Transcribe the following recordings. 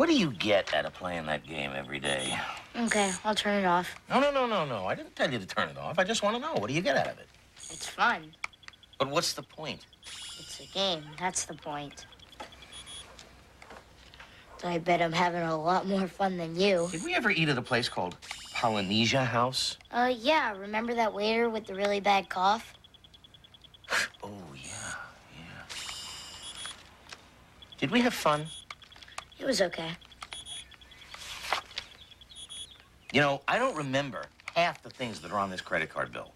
What do you get out of playing that game every day? Okay, I'll turn it off. No. I didn't tell you to turn it off. I just want to know, what do you get out of it? It's fun. But what's the point? It's a game. That's the point. So I bet I'm having a lot more fun than you. Did we ever eat at a place called Polynesia House? Yeah. Remember that waiter with the really bad cough? Oh, yeah. Did we have fun? It was okay. You know, I don't remember half the things that are on this credit card bill.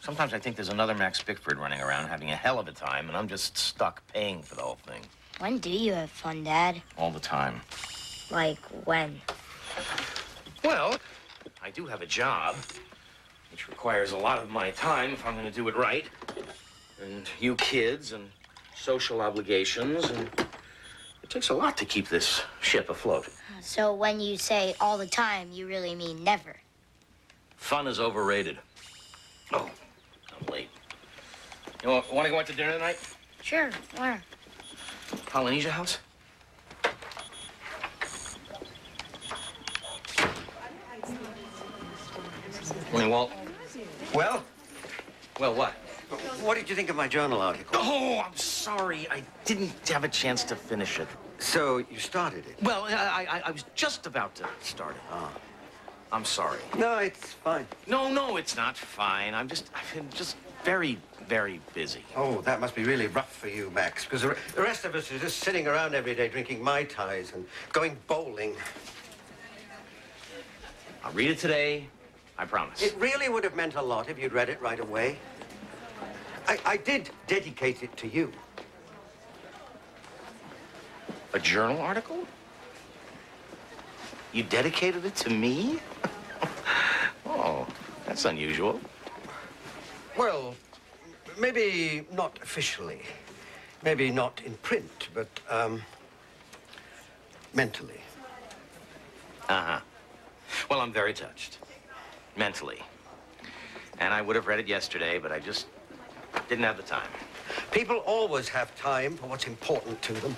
Sometimes I think there's another Max Bickford running around having a hell of a time, and I'm just stuck paying for the whole thing. When do you have fun, Dad? All the time. Like when? Well, I do have a job, which requires a lot of my time if I'm going to do it right. And you kids and social obligations, and it takes a lot to keep this ship afloat. So when you say all the time, you really mean never? Fun is overrated. Oh, I'm late. You want to go out to dinner tonight? Sure, where? Polynesia House? Morning, Walt. Well? Well, what? What did you think of my journal article? Oh, I'm sorry. I didn't have a chance to finish it. So you started it? Well, I was just about to start it. Oh. I'm sorry. No, it's fine. No, it's not fine. I've been just very, very busy. Oh, that must be really rough for you, Max, because the rest of us are just sitting around every day drinking Mai Tais and going bowling. I'll read it today. I promise. It really would have meant a lot if you'd read it right away. I did dedicate it to you. A journal article? You dedicated it to me? Oh, that's unusual. Well, maybe not officially. Maybe not in print, but, mentally. Uh-huh. Well, I'm very touched. Mentally. And I would have read it yesterday, but I just didn't have the time. People always have time for what's important to them.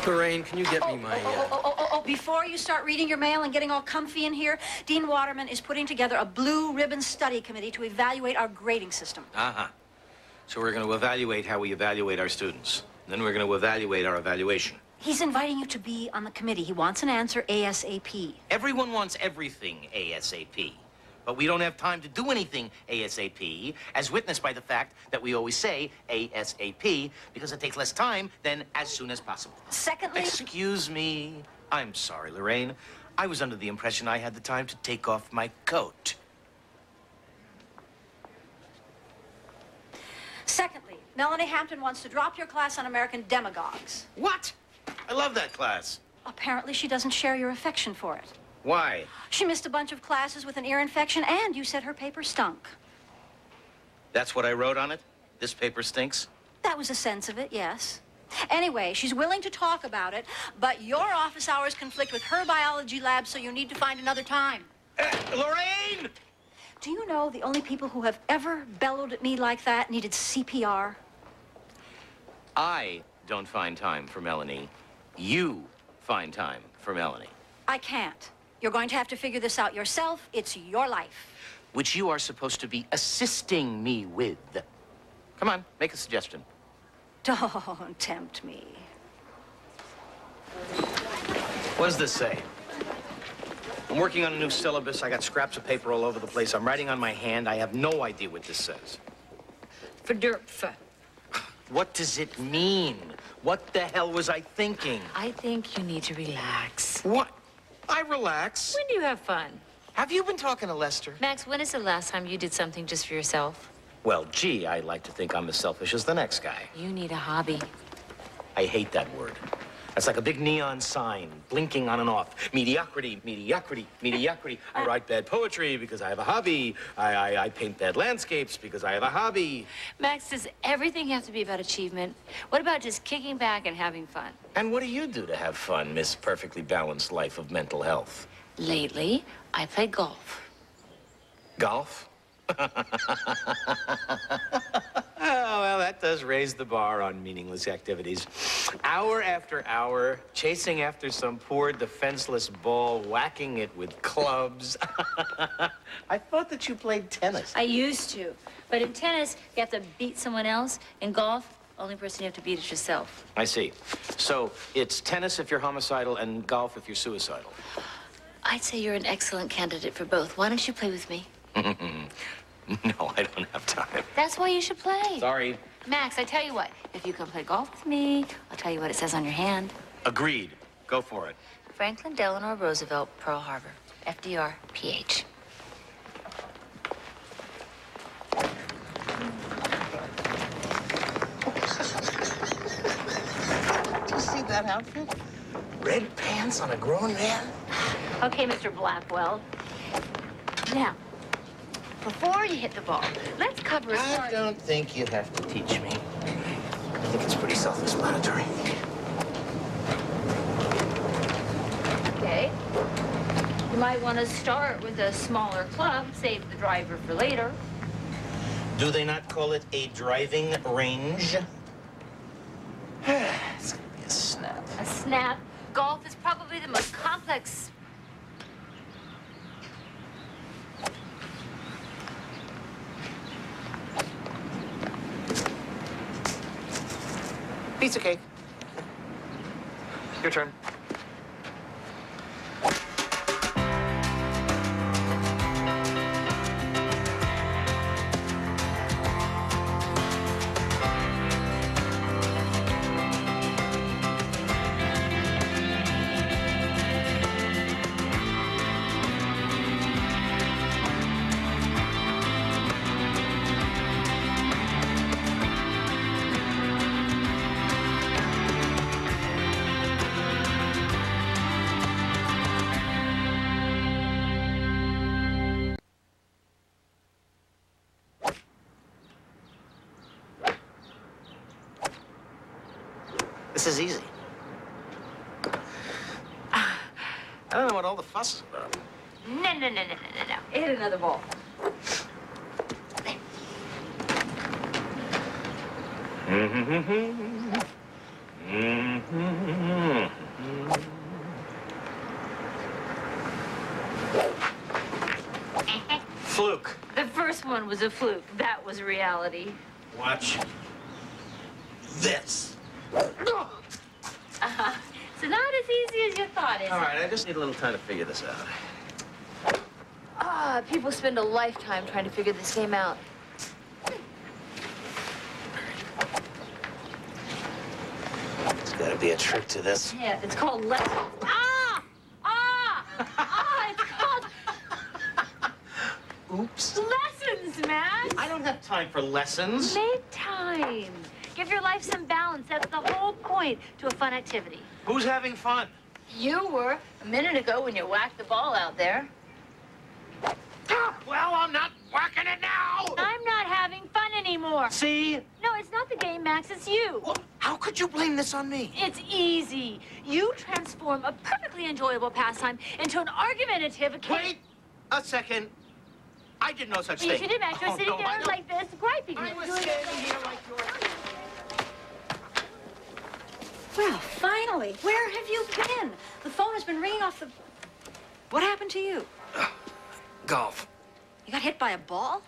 Lorraine, can you get me my... Before you start reading your mail and getting all comfy in here, Dean Waterman is putting together a blue ribbon study committee to evaluate our grading system. Uh-huh. So we're going to evaluate how we evaluate our students. Then we're going to evaluate our evaluation. He's inviting you to be on the committee. He wants an answer ASAP. Everyone wants everything ASAP. But we don't have time to do anything ASAP, as witnessed by the fact that we always say ASAP, because it takes less time than as soon as possible. Secondly... Excuse me. I'm sorry, Lorraine. I was under the impression I had the time to take off my coat. Secondly, Melanie Hampton wants to drop your class on American demagogues. What? I love that class. Apparently, she doesn't share your affection for it. Why? She missed a bunch of classes with an ear infection, and you said her paper stunk. That's what I wrote on it? This paper stinks? That was a sense of it, yes. Anyway, she's willing to talk about it, but your office hours conflict with her biology lab, so you need to find another time. Lorraine! Do you know the only people who have ever bellowed at me like that needed CPR? I don't find time for Melanie. You find time for Melanie. I can't. You're going to have to figure this out yourself. It's your life. Which you are supposed to be assisting me with. Come on, make a suggestion. Don't tempt me. What does this say? I'm working on a new syllabus. I got scraps of paper all over the place. I'm writing on my hand. I have no idea what this says. Verdurpfe. What does it mean? What the hell was I thinking? I think you need to relax. What? I relax. When do you have fun? Have you been talking to Lester? Max, when is the last time you did something just for yourself? Well, gee, I like to think I'm as selfish as the next guy. You need a hobby. I hate that word. That's like a big neon sign, blinking on and off. Mediocrity, mediocrity, mediocrity. I write bad poetry because I have a hobby. I paint bad landscapes because I have a hobby. Max, does everything have to be about achievement? What about just kicking back and having fun? And what do you do to have fun, Miss Perfectly Balanced Life of Mental Health? Lately, I play golf. Golf? Oh, well, that does raise the bar on meaningless activities. Hour after hour, chasing after some poor defenseless ball, whacking it with clubs. I thought that you played tennis. I used to. But in tennis, you have to beat someone else. In golf, only person you have to beat is yourself. I see. So it's tennis if you're homicidal and golf if you're suicidal. I'd say you're an excellent candidate for both. Why don't you play with me? No, I don't have time. That's why you should play. Sorry. Max, I tell you what. If you come play golf with me, I'll tell you what it says on your hand. Agreed. Go for it. Franklin Delano Roosevelt, Pearl Harbor. FDR, PH. Do you see that outfit? Red pants on a grown man? Okay, Mr. Blackwell. Now, before you hit the ball, let's cover a I start. don't think you have to teach me. I think it's pretty self-explanatory. Okay. You might want to start with a smaller club, save the driver for later. Do they not call it a driving range? It's gonna be a snap. A snap. Golf is probably the most complex. Piece of cake. Your turn. This is easy. I don't know what all the fuss is about. No. Hit another ball. Fluke. The first one was a fluke. That was reality. Watch this. So not as easy as you thought, is All it? right, I just need a little time to figure this out. People spend a lifetime trying to figure this game out. There's got to be a trick to this. Yeah, it's called lessons. It's called Oops. lessons, man. I don't have time for lessons. Make time. Give your life some balance. That's the whole point to a fun activity. Who's having fun? You were a minute ago when you whacked the ball out there. Well, I'm not whacking it now. I'm not having fun anymore. See? No, it's not the game, Max. It's you. Well, how could you blame this on me? It's easy. You transform a perfectly enjoyable pastime into an argumentative. Wait a second. I did no such thing. Yes, you did, Max. You're Oh, sitting no, I there don't. like this, griping. I You're was doing standing here like yours. Well, finally. Where have you been? The phone has been ringing off the... What happened to you? Golf. You got hit by a ball?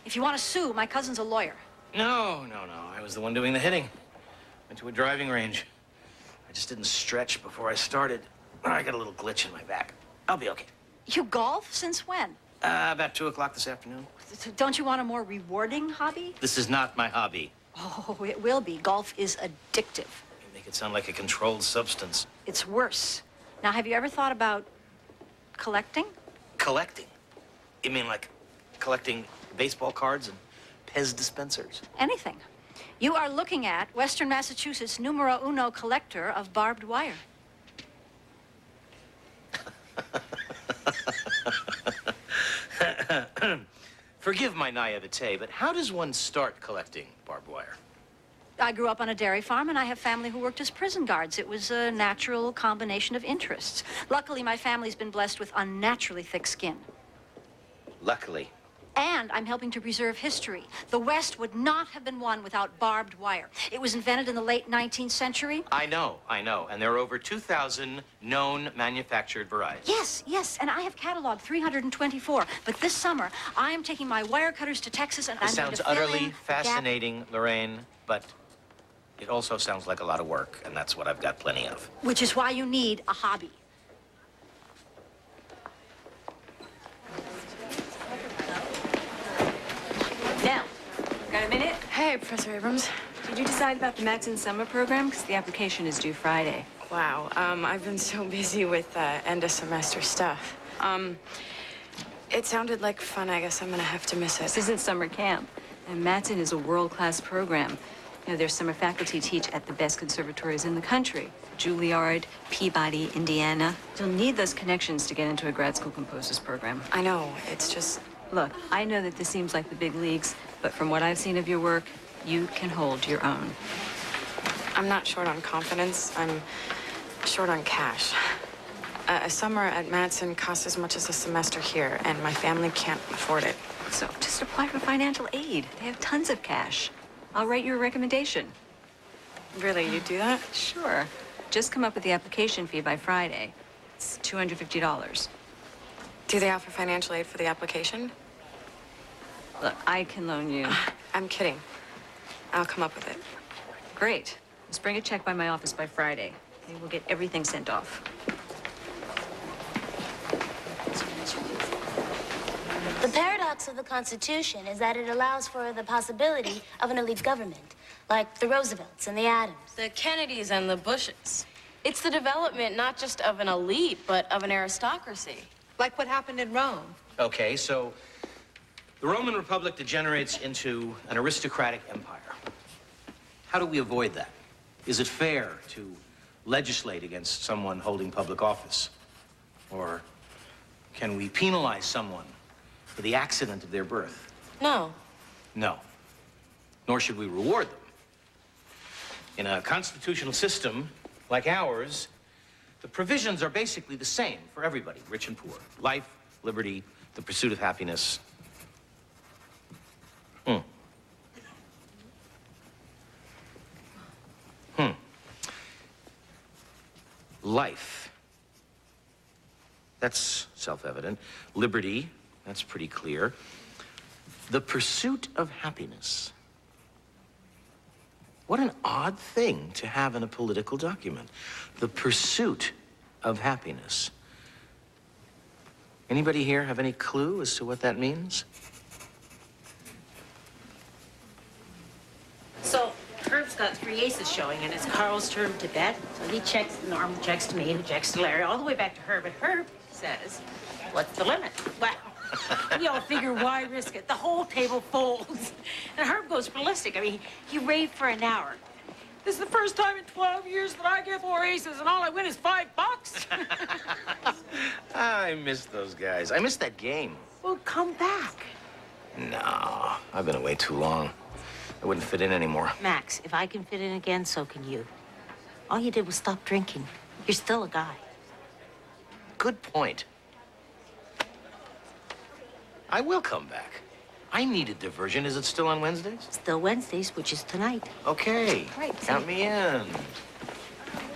If you want to sue, my cousin's a lawyer. No. I was the one doing the hitting. Went to a driving range. I just didn't stretch before I started. I got a little glitch in my back. I'll be okay. You golf? Since when? About 2 o'clock this afternoon. Don't you want a more rewarding hobby? This is not my hobby. Oh, it will be. Golf is addictive. You make it sound like a controlled substance. It's worse. Now, have you ever thought about collecting? Collecting? You mean like collecting baseball cards and Pez dispensers? Anything. You are looking at Western Massachusetts numero uno collector of barbed wire. Forgive my naivete, but how does one start collecting barbed wire? I grew up on a dairy farm, and I have family who worked as prison guards. It was a natural combination of interests. Luckily, my family's been blessed with unnaturally thick skin. Luckily. And I'm helping to preserve history. The West would not have been won without barbed wire. It was invented in the late 19th century. I know. And there are over 2,000 known manufactured varieties. Yes, and I have cataloged 324. But this summer, I am taking my wire cutters to Texas and This I'm going sounds to fill utterly in the gap. fascinating, Lorraine, but it also sounds like a lot of work, and that's what I've got plenty of. Which is why you need a hobby. Now, got a minute? Hey, Professor Abrams. Did you decide about the Matson Summer Program? Because the application is due Friday. Wow, I've been so busy with end of semester stuff. It sounded like fun. I guess I'm gonna have to miss This it. isn't summer camp, and Matson is a world-class program. You know, their summer faculty teach at the best conservatories in the country. Juilliard, Peabody, Indiana. You'll need those connections to get into a grad school composers program. I know, it's just... Look, I know that this seems like the big leagues, but from what I've seen of your work, you can hold your own. I'm not short on confidence. I'm short on cash. A summer at Matson costs as much as a semester here, and my family can't afford it. So just apply for financial aid. They have tons of cash. I'll write you a recommendation. Really, you do that? Sure. Just come up with the application fee by Friday. It's $250. Do they offer financial aid for the application? Look, I can loan you. I'm kidding. I'll come up with it. Great. Just bring a check by my office by Friday. Okay, we'll get everything sent off. The paradox of the Constitution is that it allows for the possibility of an elite government, like the Roosevelts and the Adams. The Kennedys and the Bushes. It's the development not just of an elite, but of an aristocracy. Like what happened in Rome. Okay, so the Roman Republic degenerates into an aristocratic empire. How do we avoid that? Is it fair to legislate against someone holding public office? Or can we penalize someone for the accident of their birth? No. No. Nor should we reward them. In a constitutional system like ours, the provisions are basically the same for everybody, rich and poor. Life, liberty, the pursuit of happiness. Life. That's self-evident. Liberty, that's pretty clear. The pursuit of happiness. What an odd thing to have in a political document. The pursuit of happiness. Anybody here have any clue as to what that means? So Herb's got 3 aces showing, and it's Carl's turn to bet. So he checks, Norm checks to me, who checks to Larry, all the way back to Herb. And Herb says, "What's the limit?" Well, we all figure, why risk it? The whole table folds. And Herb goes ballistic. I mean, he raved for an hour. "This is the first time in 12 years that I get 4 aces, and all I win is $5. I miss those guys. I miss that game. Well, come back. No, I've been away too long. I wouldn't fit in anymore. Max, if I can fit in again, so can you. All you did was stop drinking. You're still a guy. Good point. I will come back. I need a diversion. Is it still on Wednesdays? Still Wednesdays, which is tonight. Okay. Right, Count me in.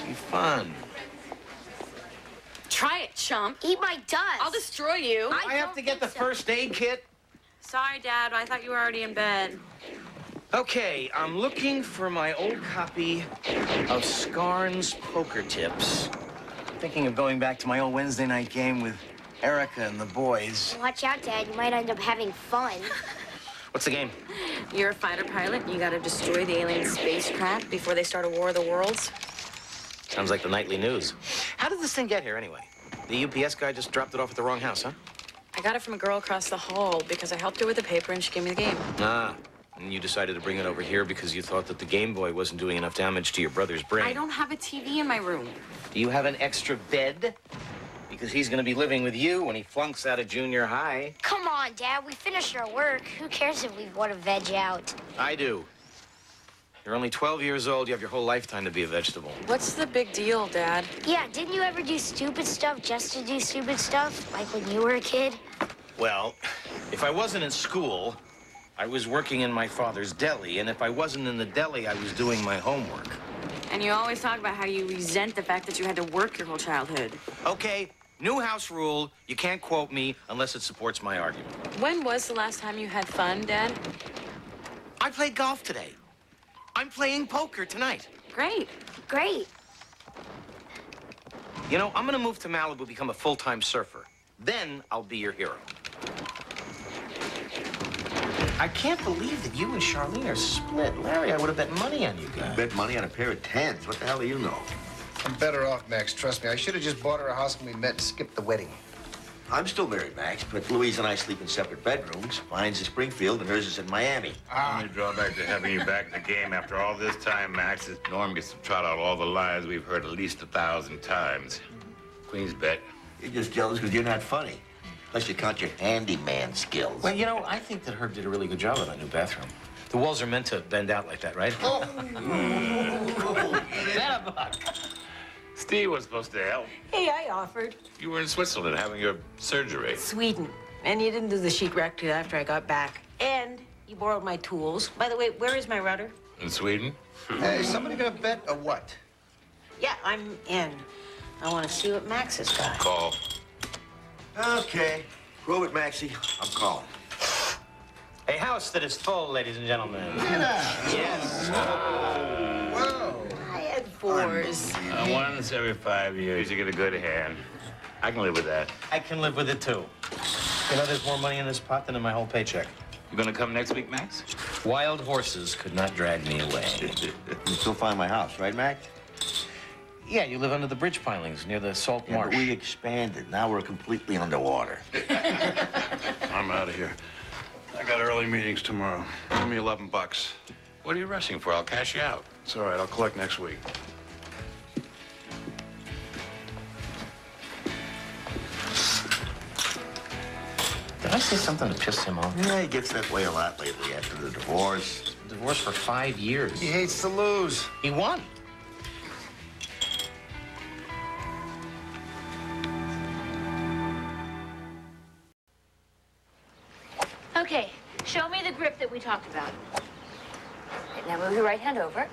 Be fun. Try it, chump. Eat my dust. I'll destroy you. I have to get the first aid kit. Sorry, Dad. I thought you were already in bed. Okay, I'm looking for my old copy of Scarn's Poker Tips. Thinking of going back to my old Wednesday night game with Erica and the boys. Watch out, Dad. You might end up having fun. What's the game? You're a fighter pilot, and you gotta destroy the alien spacecraft before they start a war of the worlds. Sounds like the nightly news. How did this thing get here anyway? The UPS guy just dropped it off at the wrong house, huh? I got it from a girl across the hall because I helped her with the paper and she gave me the game. Ah, and you decided to bring it over here because you thought that the Game Boy wasn't doing enough damage to your brother's brain. I don't have a TV in my room. Do you have an extra bed? Because he's gonna be living with you when he flunks out of junior high. Come on, Dad. We finished our work. Who cares if we want to veg out? I do. You're only 12 years old. You have your whole lifetime to be a vegetable. What's the big deal, Dad? Yeah, didn't you ever do stupid stuff just to do stupid stuff? Like when you were a kid? Well, If I wasn't in school, I was working in my father's deli, and if I wasn't in the deli, I was doing my homework. And you always talk about how you resent the fact that you had to work your whole childhood. Okay, new house rule, you can't quote me unless it supports my argument. When was the last time you had fun, Dad? I played golf today. I'm playing poker tonight. Great. Great. You know, I'm gonna move to Malibu, become a full-time surfer. Then I'll be your hero. I can't believe that you and Charlene are split. Larry, I would have bet money on you guys. Bet money on a pair of tens. What the hell do you know? I'm better off, Max. Trust me. I should have just bought her a house when we met and skipped the wedding. I'm still married, Max, but Louise and I sleep in separate bedrooms. Mine's in Springfield and hers is in Miami. Only drawback to having you back in the game after all this time, Max, is Norm gets to trot out all the lies we've heard at least 1,000 times. Queen's bet. You're just jealous because you're not funny. Unless you count your handyman skills. Well, you know, I think that Herb did a really good job with that new bathroom. The walls are meant to bend out like that, right? Oh. Steve was supposed to help. Hey, I offered. You were in Switzerland having your surgery. Sweden. And you didn't do the sheetrock till after I got back. And you borrowed my tools. By the way, where is my rudder? In Sweden? Hey, is somebody gonna bet or what? Yeah, I'm in. I want to see what Max has got. Call. Okay. Prove it, Maxie. I'm calling. A house that is full, ladies and gentlemen. Yes. Whoa. I had fours. Once every 5 years, you get a good hand. I can live with that. I can live with it, too. You know, there's more money in this pot than in my whole paycheck. You gonna come next week, Max? Wild horses could not drag me away. You still find my house, right, Max? Yeah, you live under the bridge pilings near the salt Yeah, marsh. but we expanded. Now we're completely underwater. I'm out of here. I got early meetings tomorrow. Give me $11. What are you rushing for? I'll cash you out. It's all right. I'll collect next week. Did I say something to piss him off? Yeah, he gets that way a lot lately after the divorce. Divorced for 5 years. He hates to lose. He won. Okay, show me the grip that we talked about. Right, now move your right hand over.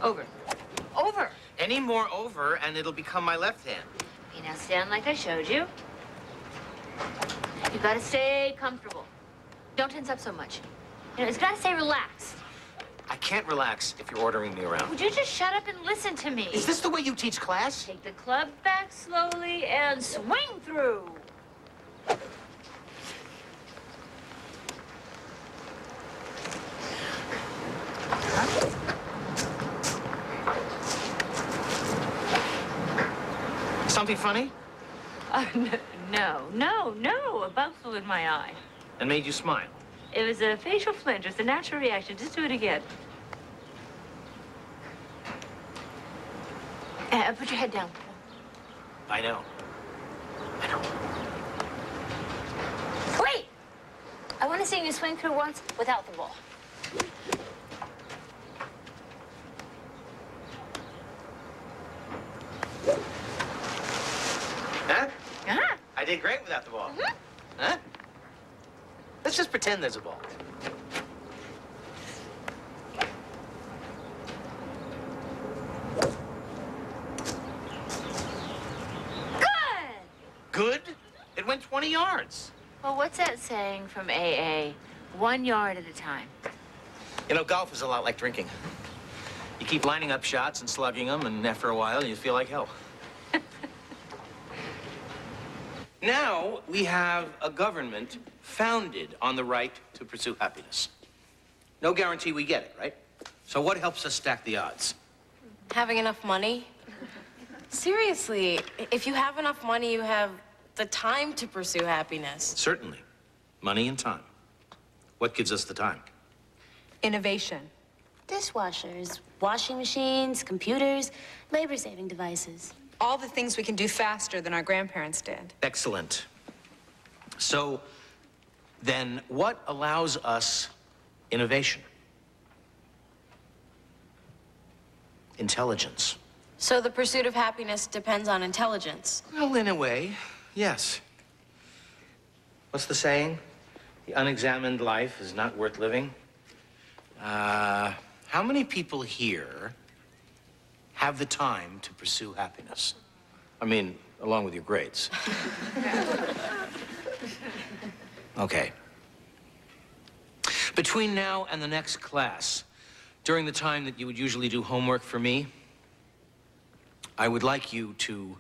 Over. Over. Any more over, and it'll become my left hand. Okay, now stand like I showed you. You gotta stay comfortable. Don't tense up so much. You know, it's gotta stay relaxed. I can't relax if you're ordering me around. Would you just shut up and listen to me? Is this the way you teach class? Take the club back slowly and swing through. Something funny? No. A bug flew in my eye. And made you smile? It was a facial flinch. It's a natural reaction. Just do it again. Put your head down. I know. Wait! I want to see you swing through once without the ball. Huh? Uh-huh. I did great without the ball. Huh? Let's just pretend there's a ball. Good? It went 20 yards. Well, what's that saying from AA? 1 yard at a time. You know, golf is a lot like drinking. You keep lining up shots and slugging them, and after a while, you feel like hell. Now, we have a government founded on the right to pursue happiness. No guarantee we get it, right? So what helps us stack the odds? Having enough money? Seriously, if you have enough money, you have the time to pursue happiness. Certainly. Money and time. What gives us the time? Innovation. Dishwashers, washing machines, computers, labor-saving devices. All the things we can do faster than our grandparents did. Excellent. So, then what allows us innovation? Intelligence. So the pursuit of happiness depends on intelligence. Well, in a way, yes. What's the saying? The unexamined life is not worth living. How many people here have the time to pursue happiness? I mean, along with your grades. Okay. Between now and the next class, during the time that you would usually do homework for me, I would like you to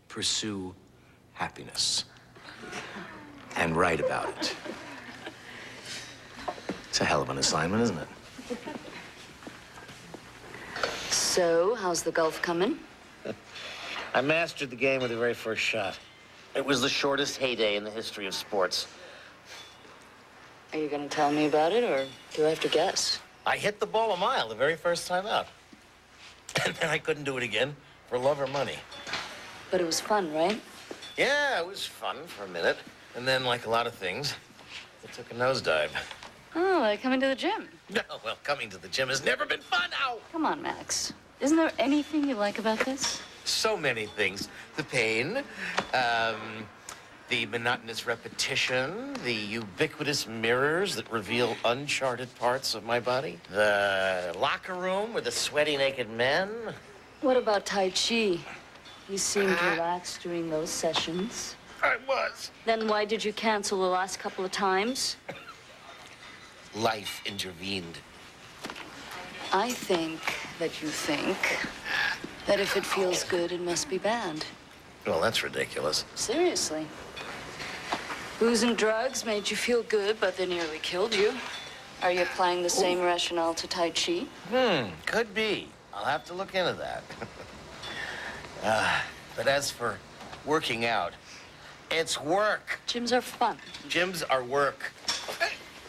pursue happiness and write about it. It's a hell of an assignment, isn't it? So, how's the golf coming? I mastered the game with the very first shot. It was the shortest heyday in the history of sports. Are you going to tell me about it, or do I have to guess? I hit the ball a mile the very first time out. And then I couldn't do it again for love or money. But it was fun, right? Yeah, it was fun for a minute. And then, like a lot of things, it took a nosedive. Oh, like coming to the gym. No, well, coming to the gym has never been fun. Ow! Come on, Max. Isn't there anything you like about this? So many things. The pain, the monotonous repetition, the ubiquitous mirrors that reveal uncharted parts of my body, the locker room with the sweaty naked men. What about Tai Chi? You seemed relaxed during those sessions. I was. Then why did you cancel the last couple of times? Life intervened. I think that you think that if it feels good, it must be bad. Well, that's ridiculous. Seriously. Booze and drugs made you feel good, but they nearly killed you. Are you applying the same rationale to Tai Chi? Could be. I'll have to look into that. But as for working out, it's work. Gyms are fun. Gyms are work.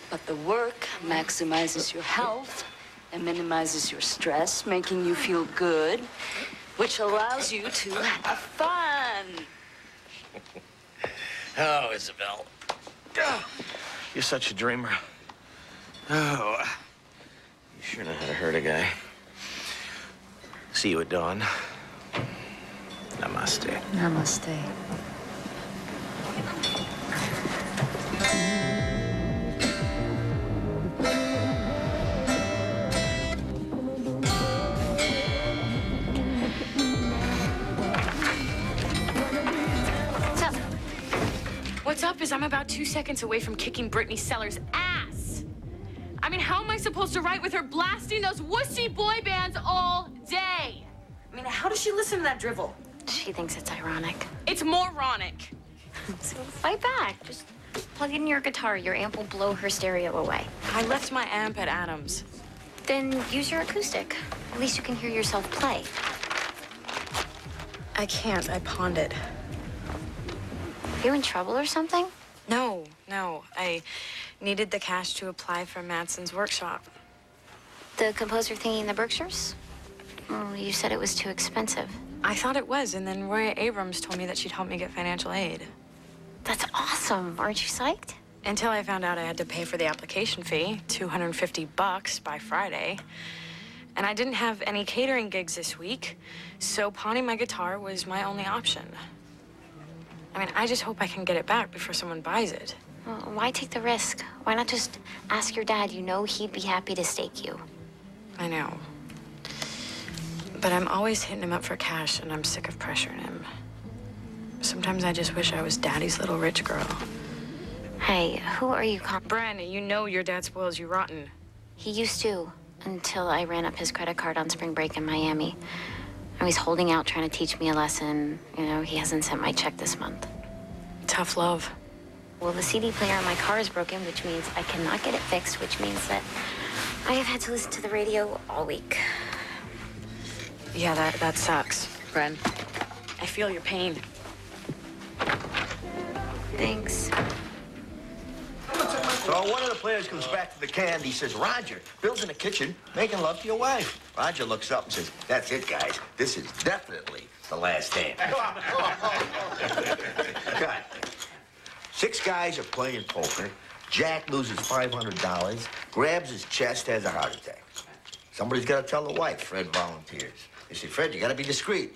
But the work maximizes your health and minimizes your stress, making you feel good, which allows you to have fun. Oh, Isabel. You're such a dreamer. Oh, you sure know how to hurt a guy. See you at dawn. Namaste. Namaste. What's up is I'm about 2 seconds away from kicking Brittany Sellers' ass. I mean, how am I supposed to write with her blasting those wussy boy bands all day? I mean, how does she listen to that drivel? She thinks it's ironic. It's moronic. So fight back. Just plug in your guitar. Your amp will blow her stereo away. I left my amp at Adams. Then use your acoustic. At least you can hear yourself play. I can't. I pawned it. You in trouble or something? No. I needed the cash to apply for Madsen's workshop. The composer thingy in the Berkshires? Oh, you said it was too expensive. I thought it was, and then Roya Abrams told me that she'd help me get financial aid. That's awesome. Aren't you psyched? Until I found out I had to pay for the application fee, $250 by Friday. And I didn't have any catering gigs this week, so pawning my guitar was my only option. I mean, I just hope I can get it back before someone buys it. Well, why take the risk? Why not just ask your dad? You know he'd be happy to stake you. I know. But I'm always hitting him up for cash, and I'm sick of pressuring him. Sometimes I just wish I was Daddy's little rich girl. Hey, who are you calling? Bren, you know your dad spoils you rotten. He used to, until I ran up his credit card on spring break in Miami. And he's holding out, trying to teach me a lesson. You know, he hasn't sent my check this month. Tough love. Well, the CD player on my car is broken, which means I cannot get it fixed, which means that I have had to listen to the radio all week. Yeah, that sucks, Bren. I feel your pain. Thanks. So one of the players comes back to the can. He says, Roger, Bill's in the kitchen making love to your wife. Roger looks up and says, that's it, guys. This is definitely the last hand. Cut. 6 guys are playing poker. Jack loses $500, grabs his chest, has a heart attack. Somebody's got to tell the wife. Fred volunteers. They say, Fred, you got to be discreet.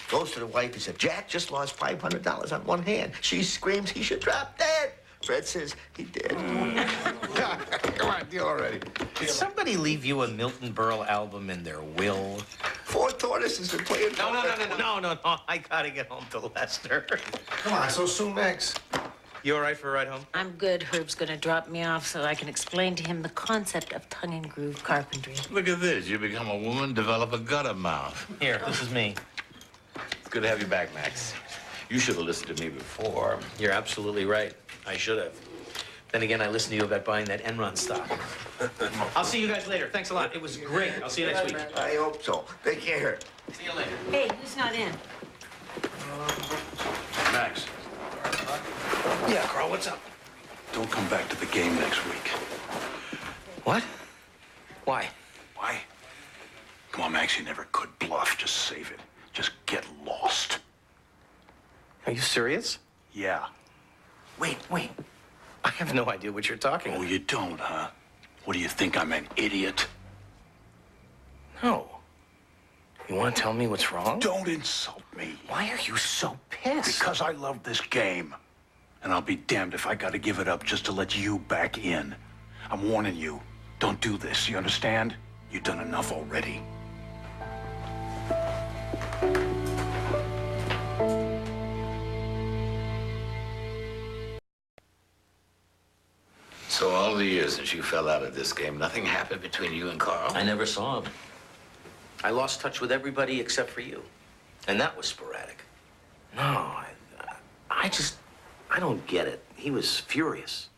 Goes to the wife. He said, Jack just lost $500 on one hand. She screams he should drop dead. Fred Fred says he did. Come on, deal already. Did somebody leave you a Milton Berle album in their will? Four tortoises are playing. No. I gotta get home to Lester. Come on, so soon, Max? You all right for a ride home? I'm good. Herb's gonna drop me off so I can explain to him the concept of tongue and groove carpentry. Look at this. You become a woman, develop a gutter mouth. Here, this is me. It's good to have you back, Max. You should have listened to me before. You're absolutely right. I should have. Then again, I listened to you about buying that Enron stock. I'll see you guys later. Thanks a lot. It was great. I'll see you next week. I hope so. Take care. See you later. Hey, who's not in? Max, Yeah, Carl, what's up? don't come back to the game next week. What? Why? Why? Come on, Max, you never could bluff. Just save it. Just get lost. Are you serious? Yeah. Wait. I have no idea what you're talking Oh, about. you don't, huh? What do you think, I'm an idiot? No. You want to tell me what's wrong? Don't insult me. Why are you so pissed? Because I love this game. And I'll be damned if I gotta give it up just to let you back in. I'm warning you. Don't do this, you understand? You've done enough already. So all the years since you fell out of this game, nothing happened between you and Carl? I never saw him. I lost touch with everybody except for you. And that was sporadic. No, I don't get it. He was furious.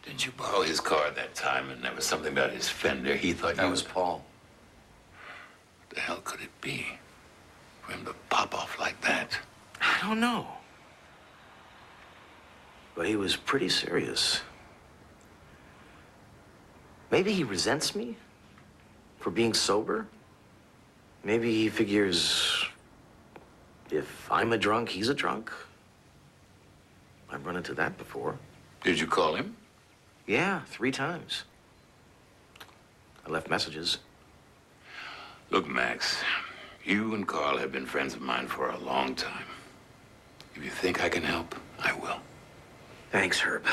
Didn't you borrow his car that time and there was something about his fender? He thought That was Paul. What the hell could it be? For him to pop off like that? I don't know. But he was pretty serious. Maybe he resents me for being sober. Maybe he figures if I'm a drunk, he's a drunk. I've run into that before. Did you call him? Yeah, 3 times. I left messages. Look, Max, you and Carl have been friends of mine for a long time. If you think I can help, I will. Thanks, Herb.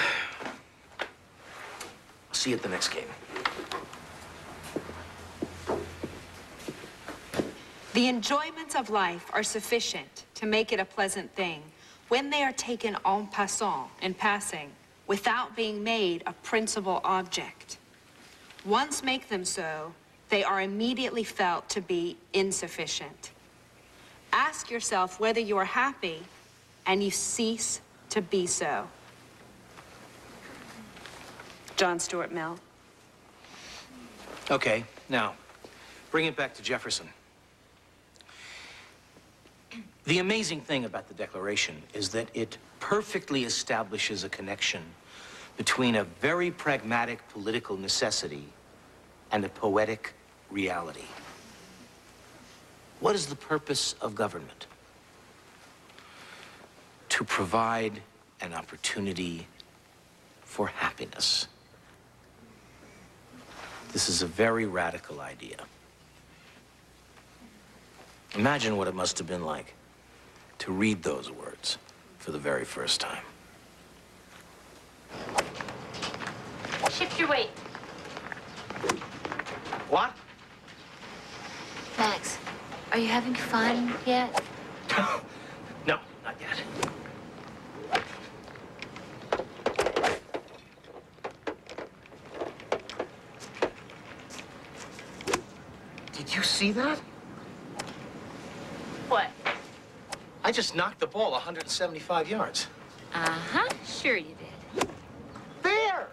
I'll see you at the next game. The enjoyments of life are sufficient to make it a pleasant thing when they are taken en passant, in passing, without being made a principal object. Once make them so, they are immediately felt to be insufficient. Ask yourself whether you are happy, and you cease to be so. John Stuart Mill. Okay, now, bring it back to Jefferson. The amazing thing about the Declaration is that it perfectly establishes a connection between a very pragmatic political necessity and a poetic reality. What is the purpose of government? To provide an opportunity for happiness. This is a very radical idea. Imagine what it must have been like to read those words for the very first time. Shift your weight. What? Max, are you having fun yet? No, not yet. Did you see that? What? I just knocked the ball 175 yards. Uh-huh, sure you did. There!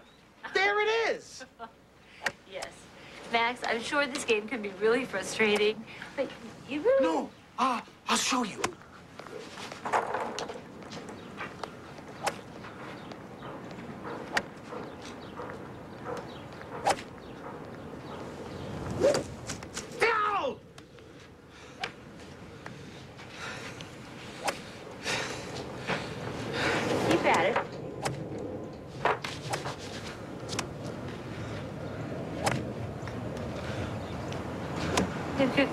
There it is! Yes. Max, I'm sure this game can be really frustrating, but you really... No, I'll show you. Ow! Keep at it. Good.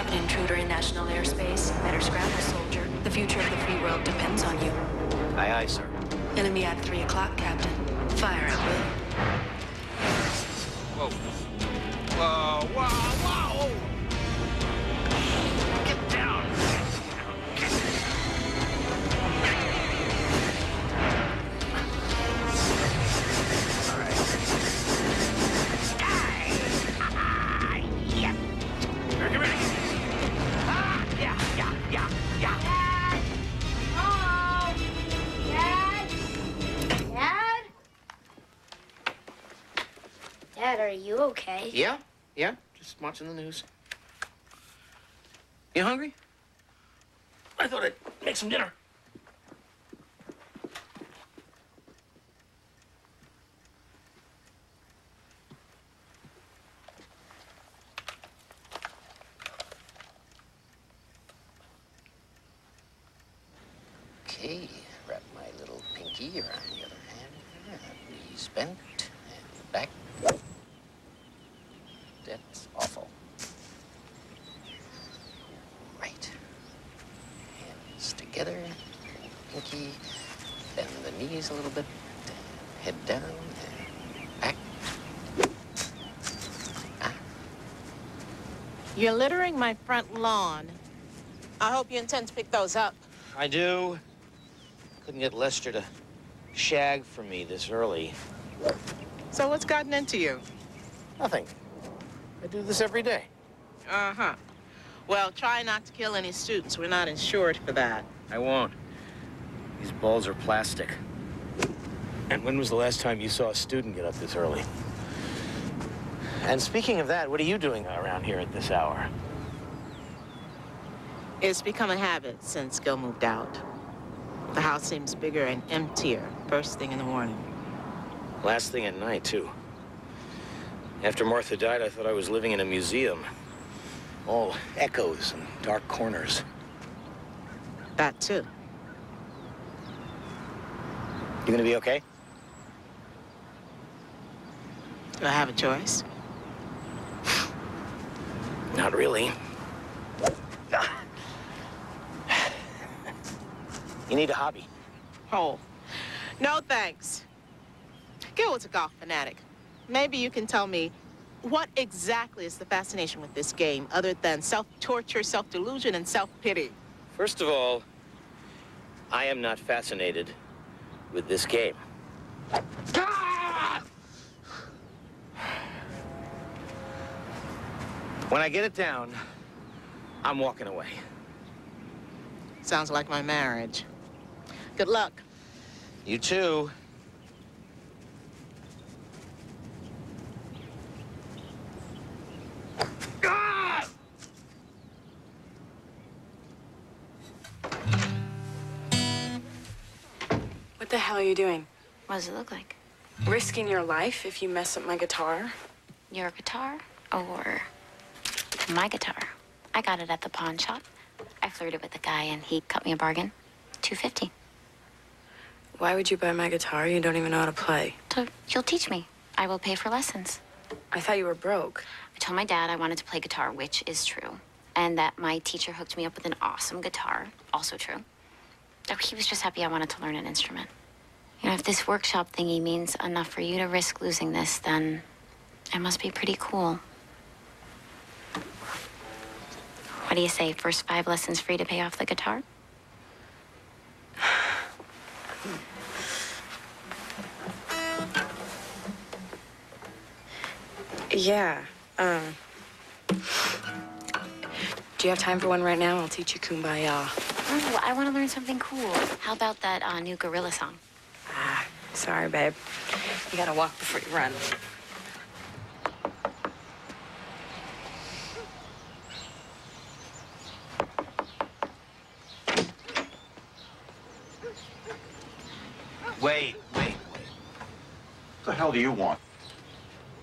An intruder in national airspace. Better scramble, soldier. The future of the free world depends on you. Aye, aye, sir. Enemy at 3 o'clock, Captain. Fire at will. Whoa. Whoa, whoa, whoa! Get down! All right. Yeah. Ready, ready. Yeah, yeah, yeah, yeah. Dad! Home! Dad? Dad? Dad, are you okay? Yeah, just watching the news. You hungry? I thought I'd make some dinner. Okay, wrap my little pinky around the other hand. Knees bent and back. That's awful. Right. Hands together. Pinky. Bend the knees a little bit. Head down and back. You're littering my front lawn. I hope you intend to pick those up. I do. Couldn't get Lester to shag for me this early. So what's gotten into you? Nothing. I do this every day. Uh-huh. Well, try not to kill any students. We're not insured for that. I won't. These balls are plastic. And when was the last time you saw a student get up this early? And speaking of that, what are you doing around here at this hour? It's become a habit since Gil moved out. The house seems bigger and emptier first thing in the morning. Last thing at night, too. After Martha died, I thought I was living in a museum. All echoes and dark corners. That, too. You gonna be okay? Do I have a choice? Not really. You need a hobby. Oh, no thanks. Gil was a golf fanatic. Maybe you can tell me what exactly is the fascination with this game other than self-torture, self-delusion, and self-pity? First of all, I am not fascinated with this game. When I get it down, I'm walking away. Sounds like my marriage. Good luck. You too. What the hell are you doing? What does it look like? Risking your life if you mess up my guitar? Your guitar or my guitar? I got it at the pawn shop. I flirted with the guy and he cut me a bargain. $250. Why would you buy my guitar? You don't even know how to play. So you'll teach me. I will pay for lessons. I thought you were broke. I told my dad I wanted to play guitar, which is true. And that my teacher hooked me up with an awesome guitar, also true. So he was just happy I wanted to learn an instrument. You know, if this workshop thingy means enough for you to risk losing this, then it must be pretty cool. What do you say, first 5 lessons free to pay off the guitar? Yeah, do you have time for one right now? I'll teach you Kumbaya. Oh, I want to learn something cool. How about that new gorilla song? Sorry, babe. You gotta walk before you run. Wait. What the hell do you want?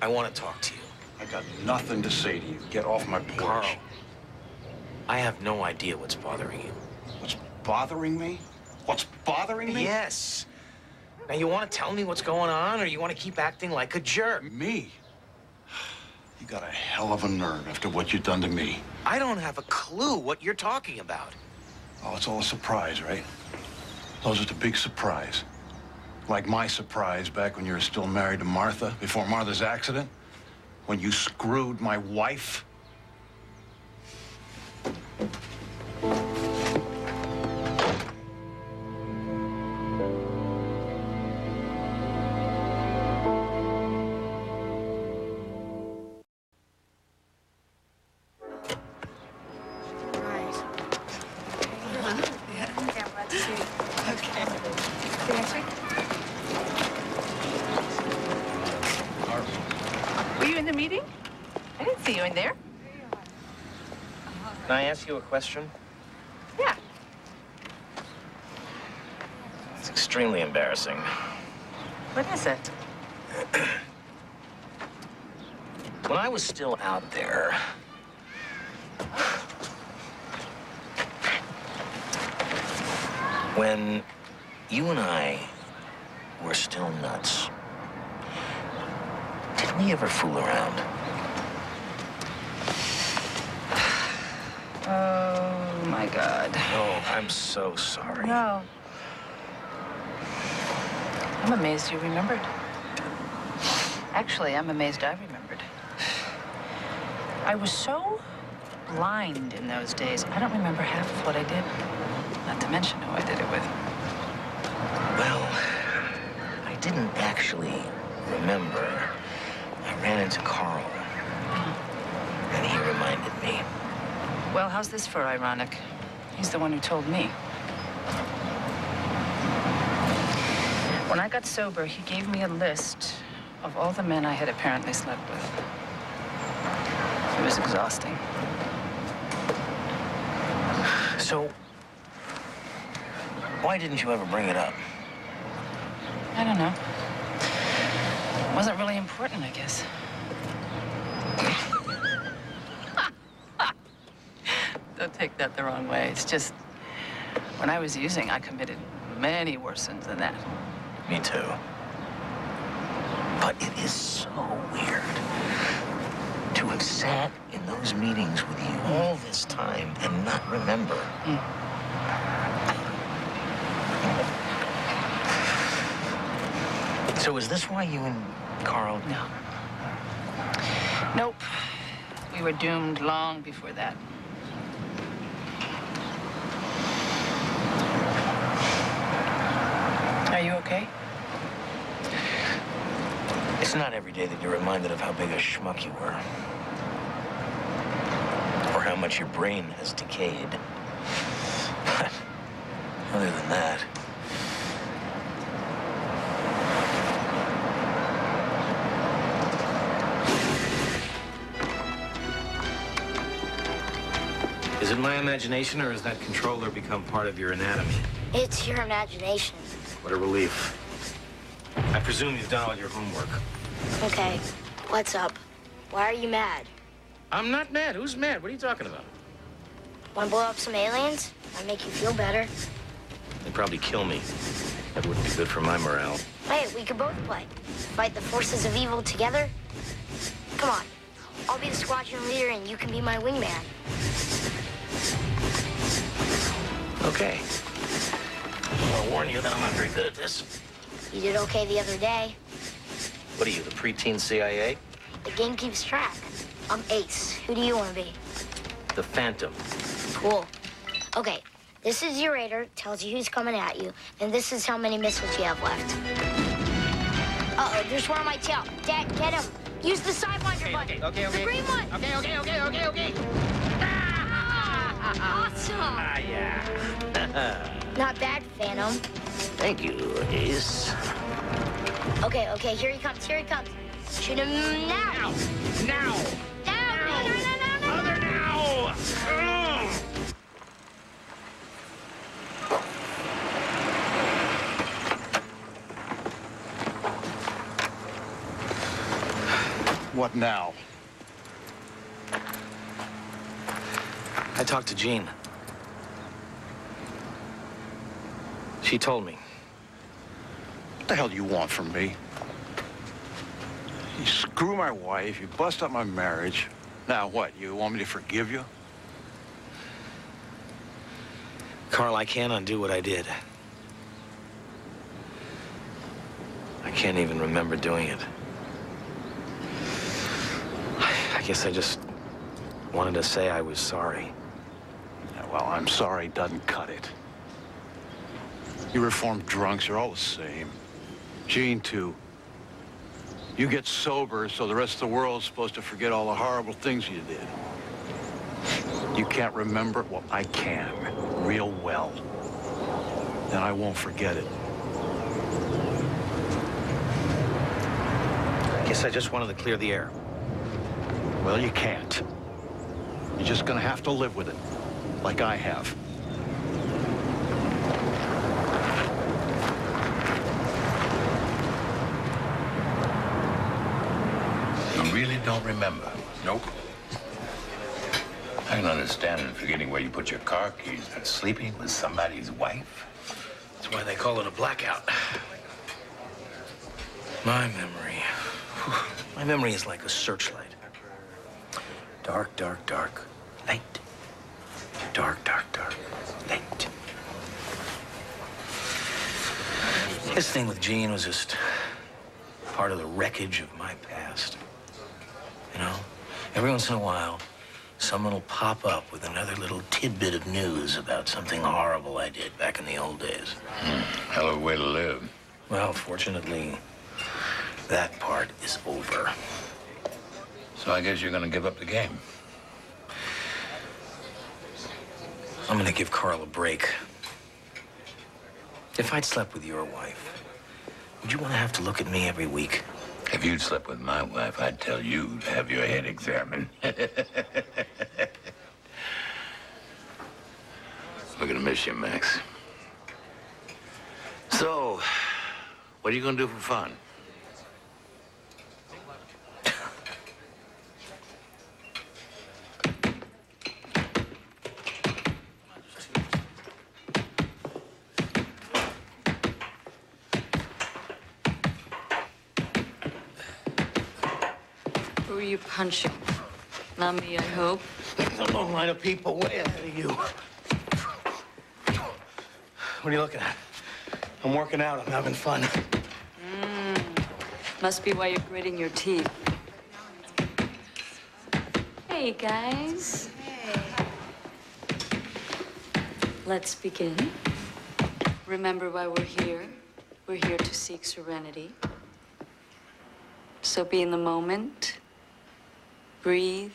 I want to talk to you. I got nothing to say to you. Get off my porch. Carl, I have no idea what's bothering you. What's bothering me? What's bothering me? Yes. Now, you want to tell me what's going on, or you want to keep acting like a jerk? Me? You got a hell of a nerve after what you've done to me. I don't have a clue what you're talking about. Oh, it's all a surprise, right? Those are the big surprise. Like my surprise back when you were still married to Martha, before Martha's accident, when you screwed my wife. Were you in the meeting? I didn't see you in there. Can I ask you a question? Yeah. It's extremely embarrassing. What is it? When I was still out there, when you and I were still nuts, did we ever fool around? Oh, my God. Oh, I'm so sorry. No. I'm amazed you remembered. Actually, I'm amazed I remembered. I was so blind in those days, I don't remember half of what I did. Not to mention who I did it with. Well, I didn't actually remember. I ran into Carl, and he reminded me. Well, how's this for ironic? He's the one who told me. When I got sober, he gave me a list of all the men I had apparently slept with. It was exhausting. So, why didn't you ever bring it up? I don't know. It wasn't really important, I guess. Don't take that the wrong way. It's just, when I was using, I committed many worse sins than that. Me too. But it is so weird to have sat in those meetings with you all this time and not remember. So is this why you and Carl... No. Nope. We were doomed long before that. Are you okay? It's not every day that you're reminded of how big a schmuck you were. Or how much your brain has decayed. But other than that... Is it my imagination, or has that controller become part of your anatomy? It's your imagination. What a relief. I presume you've done all your homework. Okay, what's up? Why are you mad? I'm not mad. Who's mad? What are you talking about? Want to blow up some aliens? Might make you feel better. They'd probably kill me. That wouldn't be good for my morale. Hey, we could both play. Fight the forces of evil together. Come on. I'll be the squadron leader and you can be my wingman. Okay. I'll warn you that I'm not very good at this. You did okay the other day. What are you, the preteen CIA? The game keeps track. I'm Ace. Who do you want to be? The Phantom. Cool. Okay, this is your radar. Tells you who's coming at you. And this is how many missiles you have left. Uh-oh, there's one on my tail. Dad, get him. Use the Sidewinder button. Okay. The green one. Okay. Awesome. Yeah. Not bad, Phantom. Thank you, Ace. Okay, here he comes. Shoot him now. Now. No. Other now. What now? I talked to Jean. She told me. What the hell do you want from me? You screw my wife, you bust up my marriage. Now what, you want me to forgive you? Carl, I can't undo what I did. I can't even remember doing it. I guess I just wanted to say I was sorry. Yeah, well, I'm sorry doesn't cut it. You reformed drunks, you're all the same. Gene, too. You get sober so the rest of the world's supposed to forget all the horrible things you did. You can't remember? Well, I can, real well. And I won't forget it. I guess I just wanted to clear the air. Well, you can't. You're just gonna have to live with it, like I have. You really don't remember? Nope. I can understand it forgetting where you put your car keys and sleeping with somebody's wife. That's why they call it a blackout. My memory. My memory is like a searchlight. Dark, dark, dark. Light. Dark, dark, dark. Light. This thing with Gene was just part of the wreckage of my past. You know? Every once in a while, someone will pop up with another little tidbit of news about something horrible I did back in the old days. Hell of a way to live. Well, fortunately, that part is over. So I guess you're gonna give up the game. I'm gonna give Carl a break. If I'd slept with your wife, would you want to have to look at me every week? If you'd slept with my wife, I'd tell you to have your head examined. We're gonna miss you, Max. So, what are you gonna do for fun? Who are you punching? Not me, I hope. There's a long line of people way ahead of you. What are you looking at? I'm working out. I'm having fun. Must be why you're gritting your teeth. Hey, guys. Let's begin. Remember why we're here. We're here to seek serenity. So be in the moment. Breathe.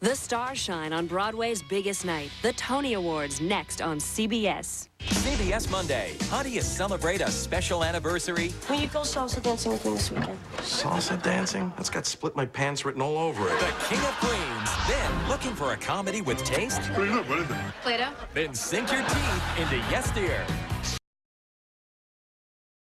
The stars shine on Broadway's biggest night, the Tony Awards, next on CBS. CBS Monday. How do you celebrate a special anniversary? Will you go salsa dancing with me this weekend? Salsa dancing? That's got Split My Pants written all over it. The King of Queens. Then, looking for a comedy with taste? What is it? Play-Doh? Then sink your teeth into Yes Dear.